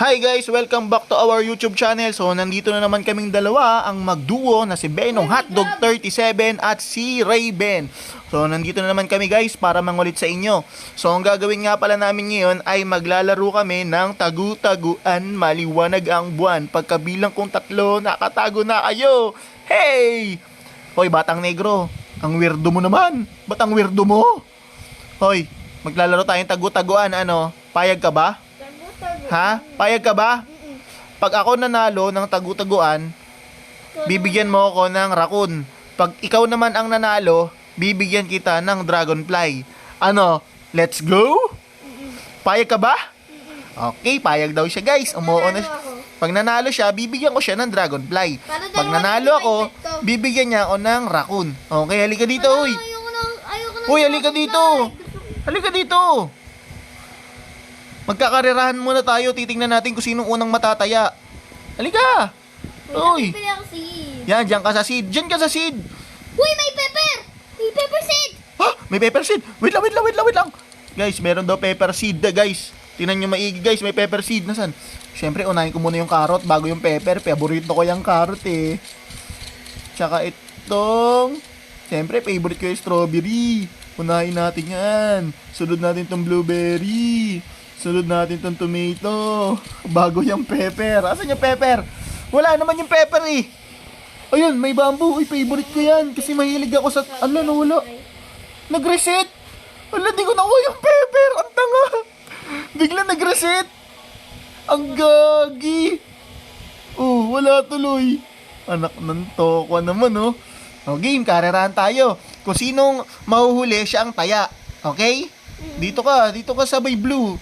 Hi guys! Welcome back to our YouTube channel. So, nandito na naman kaming dalawa, ang magduo na si Benong Hotdog 37 at si Raven. So, nandito na naman kami guys para mangulit sa inyo. So, ang gagawin nga pala namin ngayon ay maglalaro kami ng tagu-taguan maliwanag ang buwan. Pagkabilang kong 3, nakatago na kayo! Hey! Hoy, batang negro, ang weirdo mo naman. Ba't ang weirdo mo? Hoy, maglalaro tayong tagu-taguan, ano? Payag ka ba? Ha? Payag ka ba? Pag ako nanalo ng tagu-taguan, bibigyan mo ako ng raccoon. Pag ikaw naman ang nanalo, bibigyan kita ng dragonfly. Ano? Let's go? Payag ka ba? Okay, payag daw siya guys. Umuo na siya. Pag nanalo siya, bibigyan ko siya ng dragonfly. Pag nanalo ako, bibigyan niya ako ng raccoon. Okay, halika dito, uy. Uy, halika dito. Halika dito. Magkakarerahan muna tayo. Titingnan natin kung sinong unang matataya. Halika. Uy. Yan, dyan ka sa seed. Dyan ka sa seed. Uy, may pepper! May pepper seed! Ha? May pepper seed. Wait lang. Guys, meron daw pepper seed guys. Tingnan nyo maigi guys, may pepper seed. Nasaan? Siyempre, unahin ko muna yung carrot bago yung pepper. Paborito ko yung carrot eh. Tsaka itong... Siyempre, favorite ko yung strawberry. Unahin natin yan. Sunod natin itong blueberry. Sunod natin itong tomato. Bago yung pepper. Asan yung pepper? Wala naman yung pepper eh. Ayun, may bamboo. Uy, favorite ko yan. Kasi mahilig ako sa... Ano, nawala. Nag-reset. Wala, di ko nakuha yung pepper. Ang tanga. Bigla nag-reset. Ang gagi. Oh, wala tuloy. Anak ng tokwa naman, oh. O, game, karerahan tayo. Kung sinong mahuhuli, siya ang taya. Okay? Dito ka sa may blue.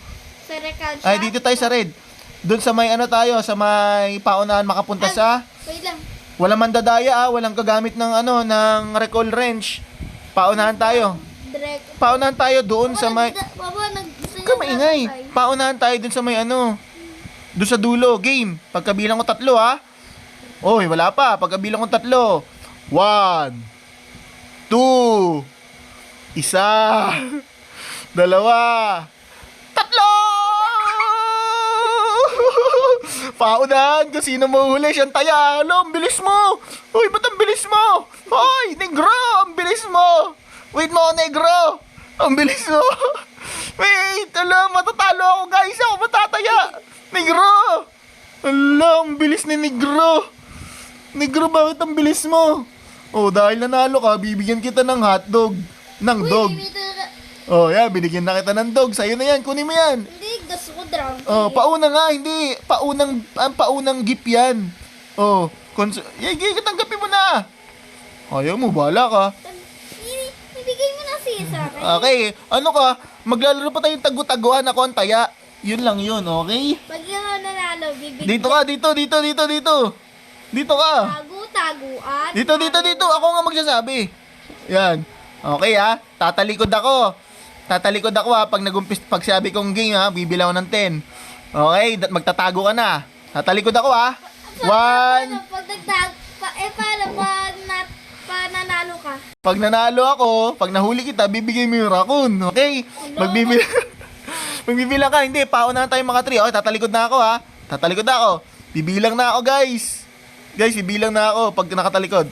Ay, dito tayo sa red. Doon sa may ano tayo, sa may paunahan makapunta sa... Wait lang. Walang mandadaya walang kagamit ng ano, ng recall wrench. Paunahan tayo. Paunahan tayo doon sa may... Ka maingay. Paunahan tayo doon sa may ano. Doon sa dulo, game. Pagkabilang ko 3 ha. Oy, wala pa. Pagkabilang ko 3. 1 2 1 2 Paunahan, kasi sino mahuhuli siyang taya. Alo, ang bilis mo. Uy, ba't ang bilis mo? Hoy, negro, ang bilis mo. Wait mo, negro. Ang bilis mo. Wait, alo, matatalo ako guys. Ako matataya. Negro. Alo, ang bilis ni negro. Negro, bakit ang bilis mo? Oh, dahil nanalo ka, bibigyan kita ng hotdog. Ng dog. Oh, yeah, binigyan na kita ng dog. Sa'yo na yan, kunin mo yan. Hindi, gusto ko drunk. Oh, pauna nga, hindi. Paunang gift yan. Oh, tanggapin mo na. Ayaw mo, bala ka. Ibigay mo na siya sa akin. Okay, ano ka? Maglalaro pa tayong tagu-taguan, ako ang taya. Yun lang yun, okay? Pag yung nanalo, bibigyan. Dito ka, dito. Dito ka. Tagu-taguan. Dito. Ako nga magsasabi. Yan. Okay ha, tatalikod ako ha, pag sabi kong game ha, bibilaw ng 10. Okay, magtatago ka na. Tatalikod ako ha. 1. Pag nanalo ka. Pag nanalo ako, pag nahuli kita, bibigay mo yung raccoon. Okay? Magbibilang ka, hindi, paunahan tayo mga 3. Okay, tatalikod na ako ha. Bibilang na ako guys. Guys, bibilang na ako pag nakatalikod.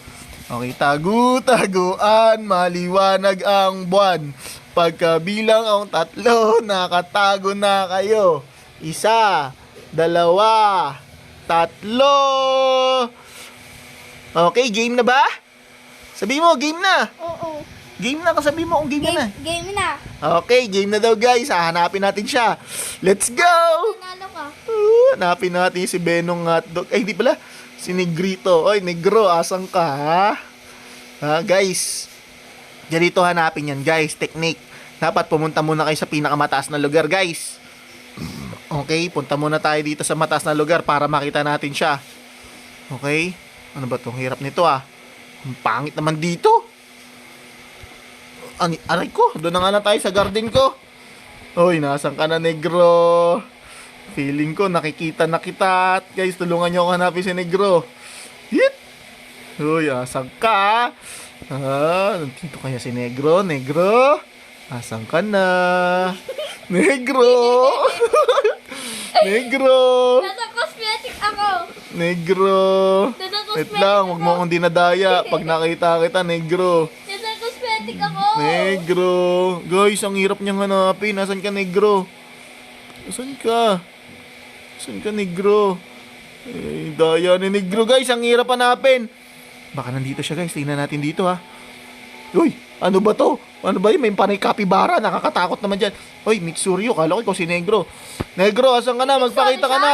Okay, tagu-taguan, maliwanag ang buwan. Pagkabilang ang 3, nakatago na kayo. 1, 2, 3. Okay, game na ba? Sabi mo, game na. Oo. Game na, kasabi mo kung game na. Game na. Okay, game na daw guys. Hanapin natin siya. Let's go! Nanalo ka. Hanapin natin si Benong Hotdog. Ay, hindi pala. Si Negrito. Oy, Negro, asan ka, ha? Ha, guys. Ganito hanapin yan, guys. Technique. Dapat pumunta muna kayo sa pinakamataas na lugar, guys. Okay, punta muna tayo dito sa mataas na lugar para makita natin siya. Okay? Ano ba itong hirap nito, ah? Ang pangit naman dito. Aray ko, doon na nga lang tayo sa garden ko. Oy, nasan ka na, Negro? Feeling ko, nakikita na kita. Guys, tulungan nyo ako hanapin si Negro. Hit! Uy, asan ka? Nandito kaya si Negro? Negro? Asan ka na? Negro! Negro! Nasa cosmetic ako. Negro! Nasa Wait cosmetic lang, huwag mo akong dinadaya. Pag nakita kita, negro. Nasa cosmetic ako. Negro. Guys, ang hirap niyang hanapin. Nasaan ka, negro? Nasaan ka? Nasaan ka, negro? Eh, daya ni negro, guys. Ang hirap hanapin. Baka nandito siya, guys. Tingnan natin dito, ha. Uy, ano ba to? Ano ba yun? May panay kapibara. Nakakatakot naman dyan. Uy, Mitsuryo. Kala ko ikaw si negro. Negro, asan ka na? Magpakita ka na.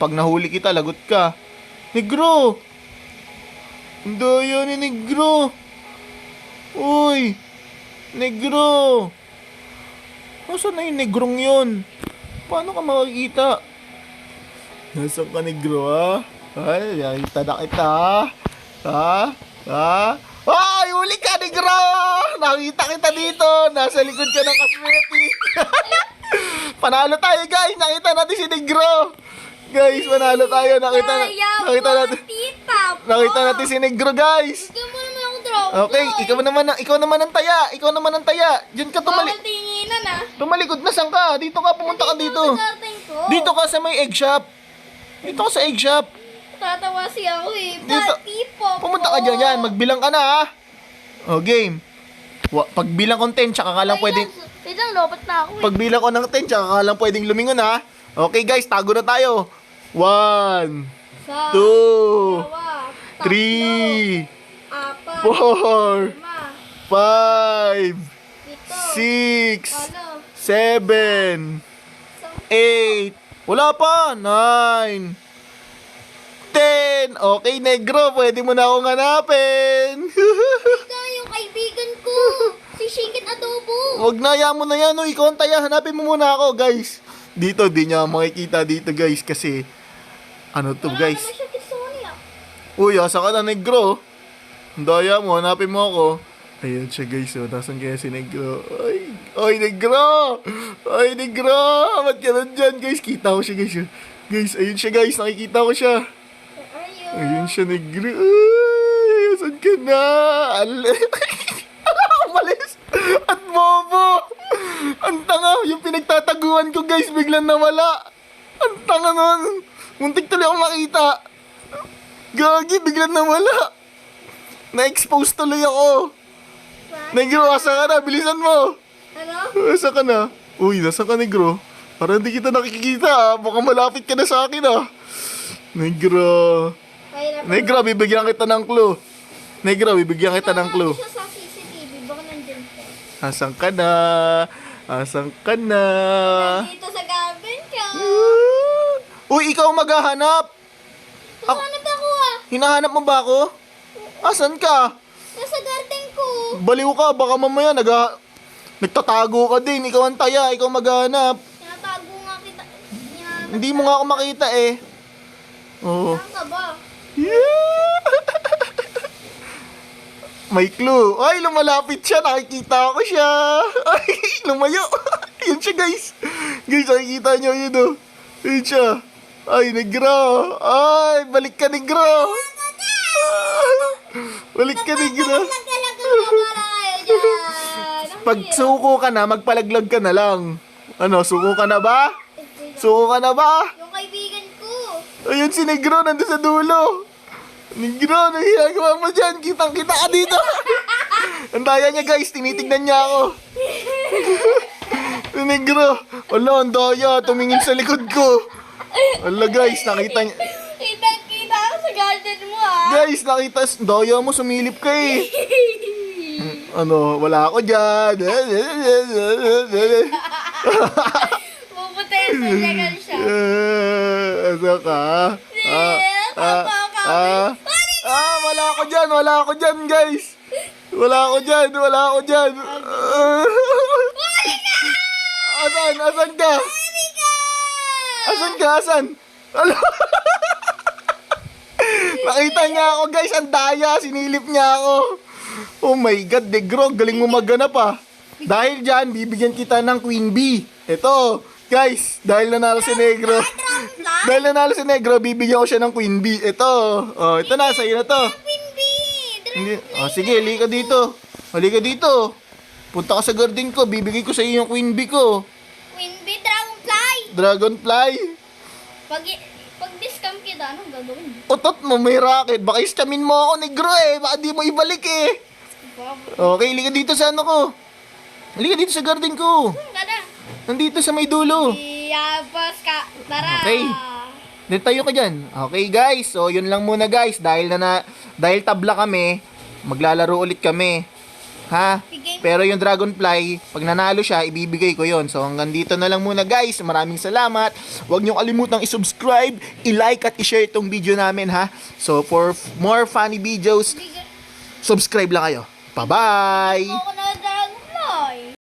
Pag nahuli kita, lagot ka. Negro! Ang daya ni negro. Uy! Negro! Nasaan na yung negrong yun? Paano ka makikita? Nasaan ka, negro, ha? Ay, nakita na kita, ha? Ha? Ha? Ay, huli ka, negro! Nakita kita dito. Nasa likod ka ng cosmetic. Panalo tayo, guys. Nakita natin si negro. Guys, panalo tayo. Nakita natin. Tita po. Nakita natin si negro, guys. Bigyan mo naman akong draw. Okay, ikaw naman ang taya. Ikaw naman ang taya. Diyan ka Bawal tinginan ah. tumalikod na saan ka? Dito ka, pumunta ka dito. Dito ka sa may egg shop. Dito ka sa egg shop. Tatawa siya ako eh. Dito. Pati po. Pumunta ka dyan, yan. Magbilang ka na, ha? O, game. Pagbilang ko ng 10, tsaka ka lang pwedeng... Wait lang, lobat na ako eh. Pagbilang ko ng 10, tsaka ka lang pwedeng lumingon, ha? Okay, guys, tago na tayo. 1, Sa 2, dalawa, 3, apat, 4, lima, 5, ito, 6, ano, 7, 8, wala pa, 9, 10. Okay, negro, pwede mo na akong hanapin. ito yung kaibigan ko. Si Shingit Adobo. Wag na, mo na yan. Uy, ikaw ang taya. Hanapin mo muna ako, guys. Dito, di niya makikita dito, guys. Kasi, ano to, guys. Wala naman siya kay Sonia. Uy, asa ka na, negro. Ang daya mo, hanapin mo ako. Ayan siya, guys. Oh. Nasaan kaya si negro? Ay, negro! Ay, negro! Ba't ka nandyan, guys? Kita ko siya, guys. Guys, ayun siya, guys. Nakikita ko siya. Where are you? Ayun siya, negro. Ay, saan ka na? Umalis. At bobo. Ang tanga. Yung pinagtataguan ko, guys, biglang nawala. Ang tanga nun. Muntik tuloy ako makita. Gagi, biglang nawala. Na-expose tuloy ako. Negro, asa ka na? Bilisan mo. Ano? Asa ka na? Uy, nasa ka, negro? Parang hindi kita nakikita, ha? Baka malapit ka na sa akin, ha? Negro. Negro, bibigyan kita ng clue. Negro, bibigyan kita ng clue. Siya sa CCTV, baka nandyan po. Asan ka na? Asan ka na? Dito sa cabin ko. Uy, ikaw maghahanap. Hanap ako ah. Hinahanap mo ba ako? Asan ka? Nasa garden ko. Baliw ka, baka mamaya nagtatago ka din. Ikaw ang taya, ikaw maghahanap. Tinatago nga kita. Hinahanap Hindi mo nga ako makita eh. Oo. Saan ka ba? Yeah! May clue. Ay, lumalapit siya. Nakikita ko siya. Ay, lumayo. Yun siya, guys. Guys, nakikita nyo yun, oh. Yun siya. Ay, negro. Ay, balik ka, negro. Balik ka, negro. Nagkalaga para kayo dyan. Pag suko ka na, magpalaglag ka na lang. Ano, suko ka na ba? Suko ka na ba? Yung kaibigan ko. Ayun si negro, nandun sa dulo. Negro, ano ginagawa mo dyan? Kitang-kita ka dito. Ang daya niya, guys. Tinitignan niya ako. Negro. Wala, ang daya. Tumingin sa likod ko. Wala, guys. Nakita niya. Kita ako sa garden mo ah. Guys, nakita. Daya mo, sumilip ka eh. Ano, wala ako dyan. Puputin sa jagal siya. Asa ka? Wala ako dyan, guys. Wala ako dyan. Asan ka? Asan? Ano? Nakita niya ako, guys. Ang daya. Sinilip niya ako. Oh my God, negro. Galing mo magganap, ah. Dahil dyan, bibigyan kita ng Queen Bee. Ito, guys. Dahil nanalo si negro. Bibigyan ko siya ng Queen Bee. Ito. Oh, ito na. Sa'yo na to. Queen Bee. Hindi. Oh, sige, halika dito. Punta ka sa garden ko. Bibigay ko sa iyo yung Queen Bee ko. Queen Bee, Dragonfly. Dragonfly. Pag discount kita, anong gagawin? Utot mo, may racket. Baka istamin mo ako, negro eh. Baka di mo ibalik eh. Okay, liga dito sa ano ko. Liga dito sa garden ko. Kada. Nandito sa may dulo. Iyabas ka. Tara. Okay. Dito tayo ka dyan. Okay guys, so yun lang muna guys. Dahil dahil tabla kami, maglalaro ulit kami. Ha? Pero yung Dragonfly, pag nanalo siya, ibibigay ko yon. So hanggang dito na lang muna guys. Maraming salamat. Huwag niyong kalimutang i-subscribe, i-like at i-share itong video namin ha. So for more funny videos, subscribe lang kayo. Bye-bye! Ako